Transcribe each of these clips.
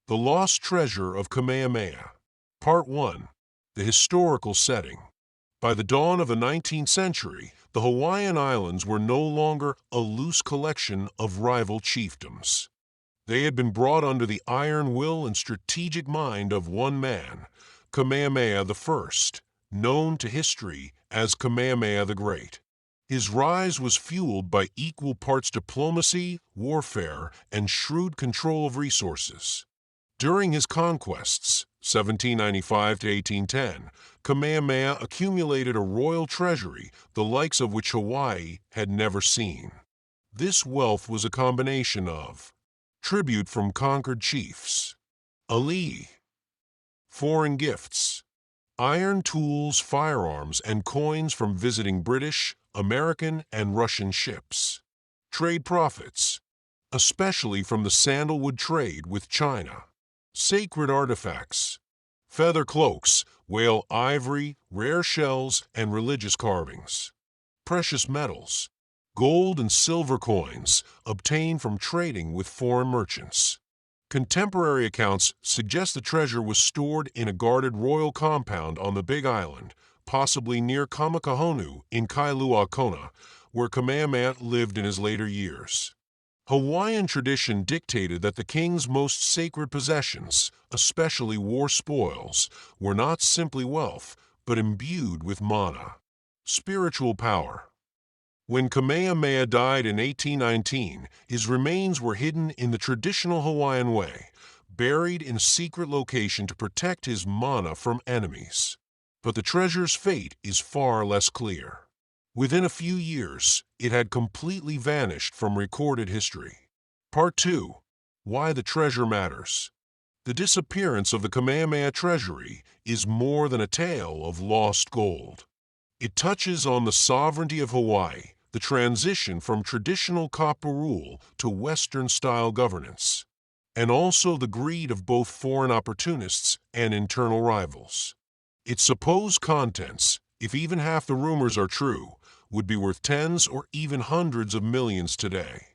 The Lost Treasure of Kamehameha. Part 1. The Historical Setting. By the dawn of the 19th century, the Hawaiian Islands were no longer a loose collection of rival chiefdoms. They had been brought under the iron will and strategic mind of one man, Kamehameha I, known to history as Kamehameha the Great. His rise was fueled by equal parts diplomacy, warfare, and shrewd control of resources. During his conquests, 1795 to 1810, Kamehameha accumulated a royal treasury, the likes of which Hawaii had never seen. This wealth was a combination of tribute from conquered chiefs, alii, foreign gifts, iron tools, firearms, and coins from visiting British, American, and Russian ships, trade profits, especially from the sandalwood trade with China, sacred artifacts, feather cloaks, whale ivory, rare shells, and religious carvings, precious metals, gold and silver coins obtained from trading with foreign merchants. Contemporary accounts suggest the treasure was stored in a guarded royal compound on the Big Island, possibly near Kamakaho'nu in Kailua Kona, where Kamehameha lived in his later years. Hawaiian tradition dictated that the king's most sacred possessions, especially war spoils, were not simply wealth, but imbued with mana, spiritual power. When Kamehameha died in 1819, his remains were hidden in the traditional Hawaiian way, buried in a secret location to protect his mana from enemies. But the treasure's fate is far less clear. Within a few years, it had completely vanished from recorded history. Part 2. Why the Treasure Matters. The disappearance of the Kamehameha treasury is more than a tale of lost gold. It touches on the sovereignty of Hawaii, the transition from traditional kapa rule to Western-style governance, and also the greed of both foreign opportunists and internal rivals. Its supposed contents, if even half the rumors are true, would be worth tens or even hundreds of millions today.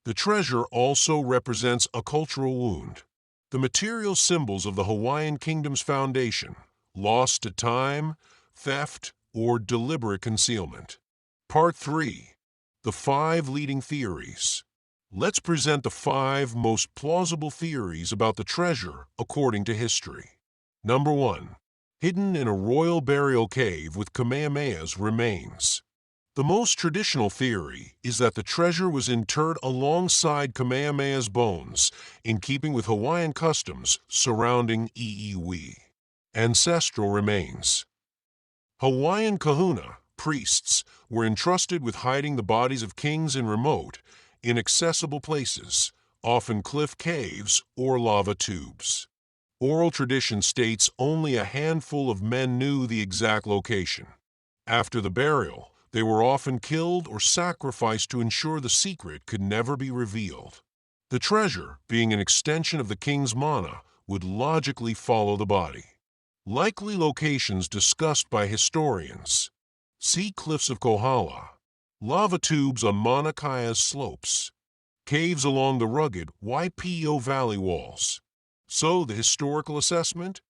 The treasure also represents a cultural wound. The material symbols of the Hawaiian kingdom's foundation, lost to time, theft, or deliberate concealment. Part 3. The 5 leading theories. Let's present the 5 most plausible theories about the treasure according to history. Number 1. Hidden in a royal burial cave with Kamehameha's remains. The most traditional theory is that the treasure was interred alongside Kamehameha's bones, in keeping with Hawaiian customs surrounding iiwi, ancestral remains. Hawaiian kahuna, priests, were entrusted with hiding the bodies of kings in remote, inaccessible places, often cliff caves or lava tubes. Oral tradition states only a handful of men knew the exact location. After the burial, they were often killed or sacrificed to ensure the secret could never be revealed. The treasure, being an extension of the king's mana, would logically follow the body. Likely locations discussed by historians. Sea cliffs of Kohala, lava tubes on Mauna Kea's slopes, caves along the rugged Waipio Valley walls. So, the historical assessment?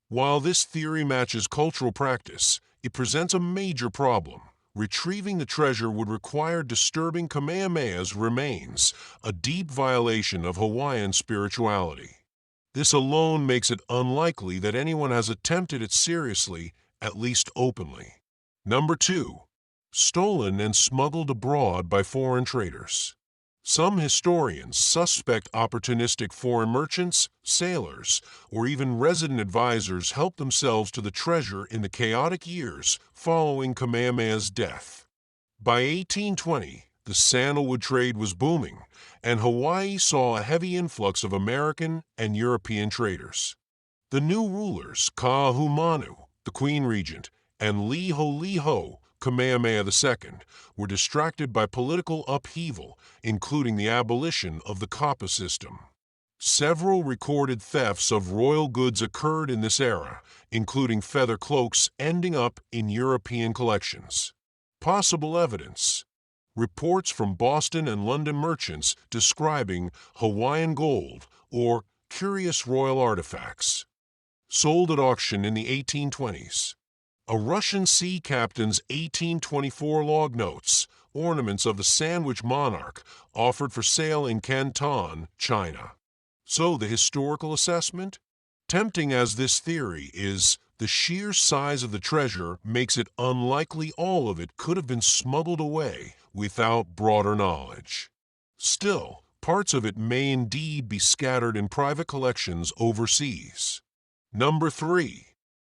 While this theory matches cultural practice, it presents a major problem. Retrieving the treasure would require disturbing Kamehameha's remains, a deep violation of Hawaiian spirituality. This alone makes it unlikely that anyone has attempted it seriously, at least openly. Number 2. Stolen and smuggled abroad by foreign traders. Some historians suspect opportunistic foreign merchants, sailors, or even resident advisors helped themselves to the treasure in the chaotic years following Kamehameha's death. By 1820, the sandalwood trade was booming, and Hawaii saw a heavy influx of American and European traders. The new rulers, Kaahumanu, the Queen Regent, and Liholiho, Kamehameha II, were distracted by political upheaval, including the abolition of the kapa system. Several recorded thefts of royal goods occurred in this era, including feather cloaks ending up in European collections. Possible evidence. Reports from Boston and London merchants describing Hawaiian gold, or curious royal artifacts. Sold at auction in the 1820s. A Russian sea captain's 1824 log notes, ornaments of the Sandwich monarch, offered for sale in Canton, China. So the historical assessment? Tempting as this theory is, the sheer size of the treasure makes it unlikely all of it could have been smuggled away without broader knowledge. Still, parts of it may indeed be scattered in private collections overseas. Number 3.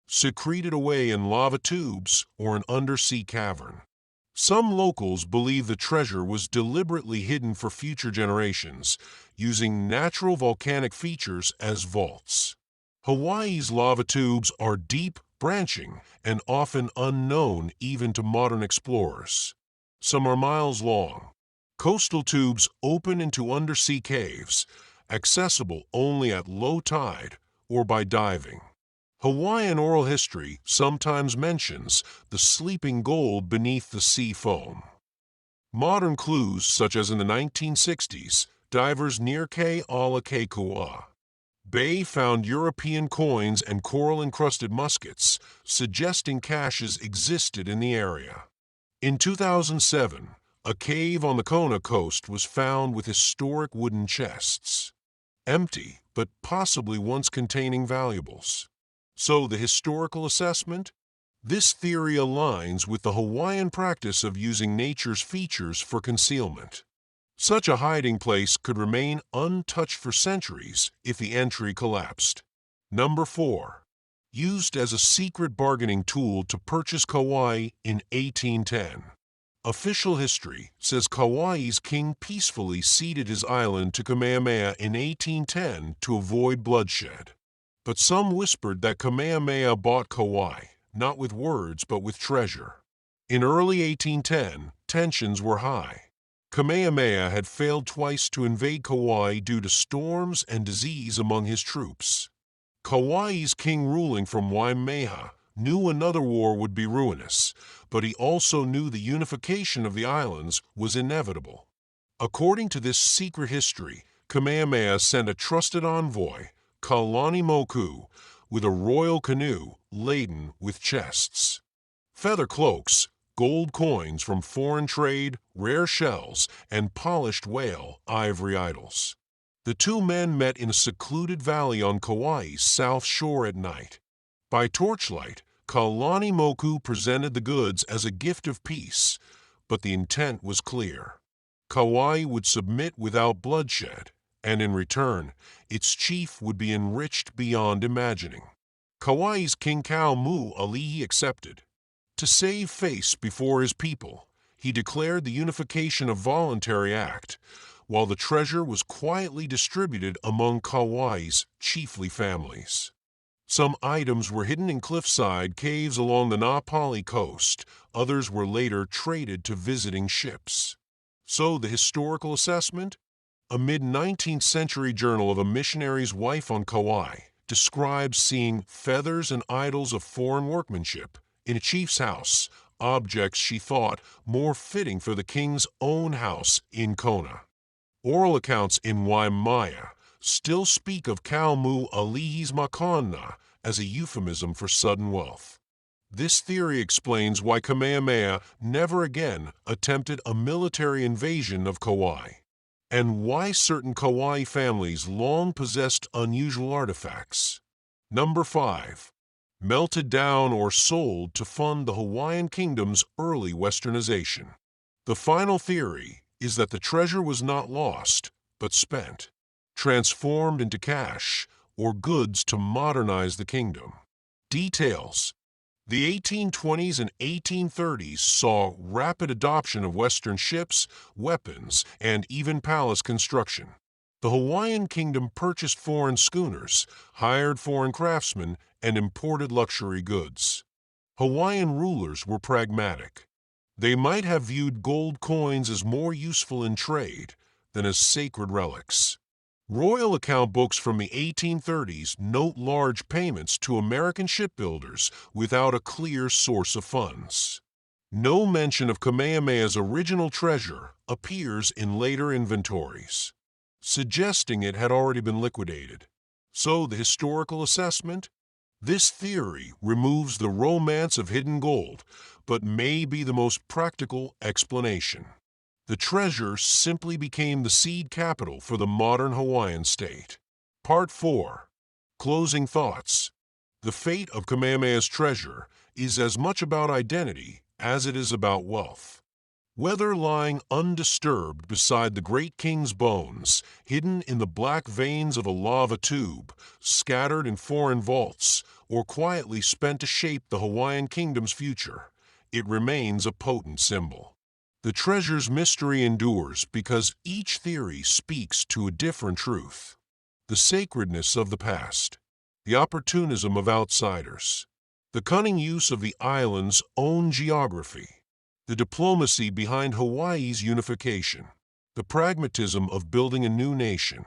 Secreted away in lava tubes or an undersea cavern. Some locals believe the treasure was deliberately hidden for future generations, using natural volcanic features as vaults. Hawaii's lava tubes are deep, branching, and often unknown even to modern explorers. Some are miles long. Coastal tubes open into undersea caves, accessible only at low tide or by diving. Hawaiian oral history sometimes mentions the sleeping gold beneath the sea foam. Modern clues, such as in the 1960s, divers near Kauai Bay found European coins and coral-encrusted muskets, suggesting caches existed in the area. In 2007, a cave on the Kona coast was found with historic wooden chests. Empty, but possibly once containing valuables. So the historical assessment? This theory aligns with the Hawaiian practice of using nature's features for concealment. Such a hiding place could remain untouched for centuries if the entry collapsed. Number 4. Used as a secret bargaining tool to purchase Kauai in 1810. Official history says Kauai's king peacefully ceded his island to Kamehameha in 1810 to avoid bloodshed. But some whispered that Kamehameha bought Kauai, not with words but with treasure. In early 1810, tensions were high. Kamehameha had failed twice to invade Kauai due to storms and disease among his troops. Kauai's king ruling from Waimea knew another war would be ruinous, but he also knew the unification of the islands was inevitable. According to this secret history, Kamehameha sent a trusted envoy, Kalaniʻimoku, with a royal canoe laden with chests, feather cloaks, gold coins from foreign trade, rare shells, and polished whale ivory idols. The two men met in a secluded valley on Kauai's south shore at night. By torchlight, Kalaniʻimoku presented the goods as a gift of peace, but the intent was clear. Kauai would submit without bloodshed, and in return, its chief would be enriched beyond imagining. Kauai's King Kamehameha I accepted. To save face before his people, he declared the unification a voluntary act, while the treasure was quietly distributed among Kauai's chiefly families. Some items were hidden in cliffside caves along the Na coast, others were later traded to visiting ships. So the historical assessment? A mid-19th century journal of a missionary's wife on Kauai describes seeing feathers and idols of foreign workmanship in a chief's house, objects she thought more fitting for the king's own house in Kona. Oral accounts in Waimea still speak of Kamehameha I's makana as a euphemism for sudden wealth. This theory explains why Kamehameha never again attempted a military invasion of Kauai, and why certain Kauai families long possessed unusual artifacts. Number 5. Melted down or sold to fund the Hawaiian kingdom's early westernization. The final theory is that the treasure was not lost, but spent, transformed into cash or goods to modernize the kingdom. Details: the 1820s and 1830s saw rapid adoption of Western ships, weapons, and even palace construction. The Hawaiian kingdom purchased foreign schooners, hired foreign craftsmen, and imported luxury goods. Hawaiian rulers were pragmatic. They might have viewed gold coins as more useful in trade than as sacred relics. Royal account books from the 1830s note large payments to American shipbuilders without a clear source of funds. No mention of Kamehameha's original treasure appears in later inventories, suggesting it had already been liquidated. So, the historical assessment? This theory removes the romance of hidden gold, but may be the most practical explanation. The treasure simply became the seed capital for the modern Hawaiian state. Part 4. Closing thoughts. The fate of Kamehameha's treasure is as much about identity as it is about wealth. Whether lying undisturbed beside the great king's bones, hidden in the black veins of a lava tube, scattered in foreign vaults, or quietly spent to shape the Hawaiian kingdom's future, it remains a potent symbol. The treasure's mystery endures because each theory speaks to a different truth. The sacredness of the past, the opportunism of outsiders, the cunning use of the island's own geography, the diplomacy behind Hawaii's unification, the pragmatism of building a new nation.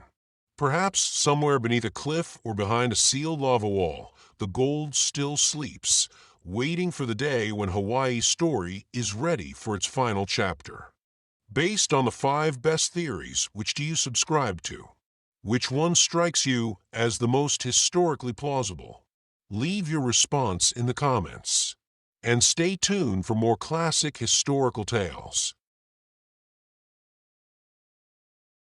Perhaps somewhere beneath a cliff or behind a sealed lava wall, the gold still sleeps, waiting for the day when Hawaii's story is ready for its final chapter. Based on the 5 best theories, which do you subscribe to? Which one strikes you as the most historically plausible? Leave your response in the comments. And stay tuned for more classic historical tales.